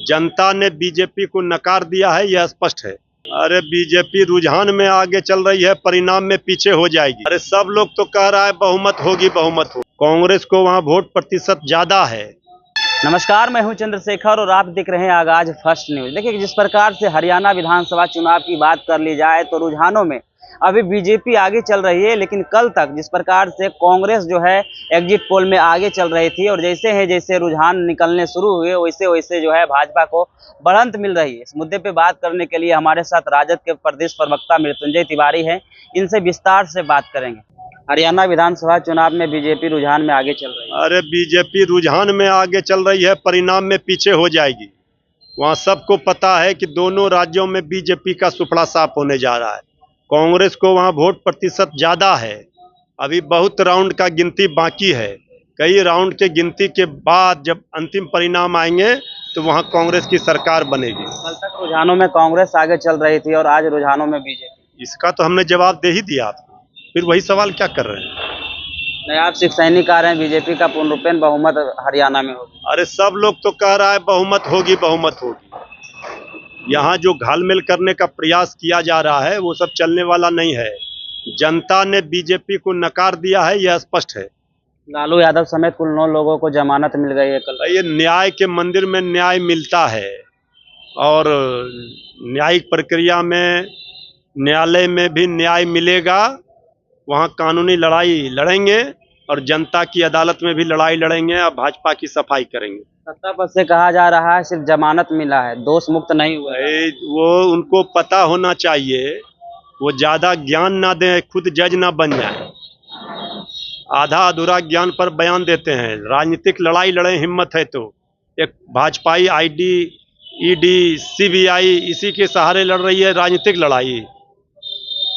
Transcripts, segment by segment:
जनता ने बीजेपी को नकार दिया है, यह स्पष्ट है। अरे बीजेपी रुझान में आगे चल रही है, परिणाम में पीछे हो जाएगी। अरे सब लोग तो कह रहा है बहुमत होगी, बहुमत हो। कांग्रेस को वहाँ वोट प्रतिशत ज्यादा है। नमस्कार, मैं हूं चंद्रशेखर और आप देख रहे हैं आगाज फर्स्ट न्यूज। देखिए, जिस प्रकार से हरियाणा विधानसभा चुनाव की बात कर ली जाए तो रुझानों में अभी बीजेपी आगे चल रही है, लेकिन कल तक जिस प्रकार से कांग्रेस जो है एग्जिट पोल में आगे चल रही थी और जैसे रुझान निकलने शुरू हुए वैसे वैसे जो है भाजपा को बढ़त मिल रही है। इस मुद्दे पे बात करने के लिए हमारे साथ राजद के प्रदेश प्रवक्ता मृत्युंजय तिवारी हैं। इनसे विस्तार से बात करेंगे। हरियाणा विधानसभा चुनाव में बीजेपी रुझान में आगे चल रही है। अरे बीजेपी रुझान में आगे चल रही है, परिणाम में पीछे हो जाएगी। वहाँ सबको पता है कि दोनों राज्यों में बीजेपी का सुपड़ा साफ होने जा रहा है। कांग्रेस को वहाँ वोट प्रतिशत ज्यादा है। अभी बहुत राउंड का गिनती बाकी है। कई राउंड के गिनती के बाद जब अंतिम परिणाम आएंगे तो वहाँ कांग्रेस की सरकार बनेगी। कल तक रुझानों में कांग्रेस आगे चल रही थी और आज रुझानों में बीजेपी। इसका तो हमने जवाब दे ही दिया आपको, फिर वही सवाल क्या कर रहे हैं? नहीं, आप सिर्फ सैनिक आ रहे हैं बीजेपी का पूर्णरूपेण बहुमत हरियाणा में होगा। अरे सब लोग तो कह रहा है बहुमत होगी, बहुमत होगी। यहाँ जो घालमेल करने का प्रयास किया जा रहा है वो सब चलने वाला नहीं है। जनता ने बीजेपी को नकार दिया है, यह स्पष्ट है। लालू यादव समेत कुल 9 लोगों को जमानत मिल गई है कल। ये न्याय के मंदिर में न्याय मिलता है और न्यायिक प्रक्रिया में न्यायालय में भी न्याय मिलेगा। वहाँ कानूनी लड़ाई लड़ेंगे और जनता की अदालत में भी लड़ाई लड़ेंगे और भाजपा की सफाई करेंगे। सत्ता पक्ष से कहा जा रहा है सिर्फ जमानत मिला है, दोष मुक्त नहीं हुआ है। वो उनको पता होना चाहिए, वो ज्यादा ज्ञान ना दें, खुद जज ना बन जाए। आधा अधूरा ज्ञान पर बयान देते हैं। राजनीतिक लड़ाई लड़े हिम्मत है तो। एक भाजपाई आईडी, ईडी, सीबीआई इसी के सहारे लड़ रही है राजनीतिक लड़ाई।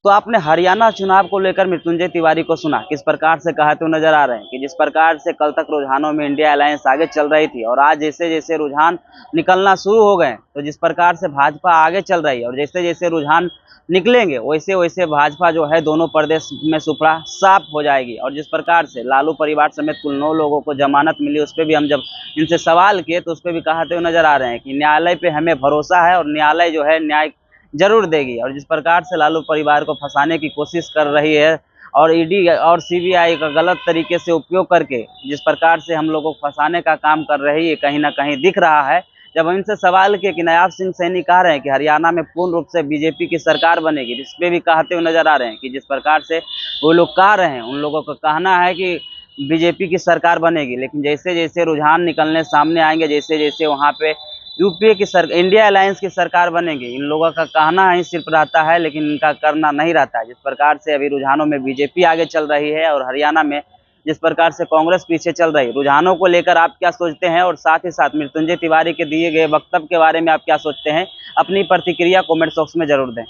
तो आपने हरियाणा चुनाव को लेकर मृत्युंजय तिवारी को सुना, किस प्रकार से कहते हुए नजर आ रहे हैं कि जिस प्रकार से कल तक रुझानों में इंडिया अलायंस आगे चल रही थी और आज जैसे जैसे रुझान निकलना शुरू हो गए तो जिस प्रकार से भाजपा आगे चल रही है और जैसे जैसे रुझान निकलेंगे वैसे वैसे भाजपा जो है दोनों प्रदेश में सुपड़ा साफ हो जाएगी। और जिस प्रकार से लालू परिवार समेत कुल 9 लोगों को जमानत मिली, उस पर भी हम जब इनसे सवाल किए तो उस पर भी कहते हुए नजर आ रहे हैं कि न्यायालय पे हमें भरोसा है और न्यायालय जो है न्याय जरूर देगी। और जिस प्रकार से लालू परिवार को फंसाने की कोशिश कर रही है और ईडी और सीबीआई का गलत तरीके से उपयोग करके जिस प्रकार से हम लोगों को फंसाने का काम कर रही है, कहीं ना कहीं दिख रहा है। जब हम इनसे सवाल किए कि नायाब सिंह सैनी कह रहे हैं कि हरियाणा में पूर्ण रूप से बीजेपी की सरकार बनेगी, इस पर भी कहते हुए नजर आ रहे हैं कि जिस प्रकार से वो लोग कह रहे हैं उन लोगों का कहना है कि बीजेपी की सरकार बनेगी, लेकिन जैसे जैसे रुझान निकलने सामने आएंगे जैसे जैसे वहाँ पे यूपीए की इंडिया अलायंस की सरकार बनेगी। इन लोगों का कहना ही सिर्फ रहता है लेकिन इनका करना नहीं रहता है। जिस प्रकार से अभी रुझानों में बीजेपी आगे चल रही है और हरियाणा में जिस प्रकार से कांग्रेस पीछे चल रही है, रुझानों को लेकर आप क्या सोचते हैं और साथ ही साथ मृत्युंजय तिवारी के दिए गए वक्तव्य के बारे में आप क्या सोचते हैं? अपनी प्रतिक्रिया कमेंट बॉक्स में जरूर दें।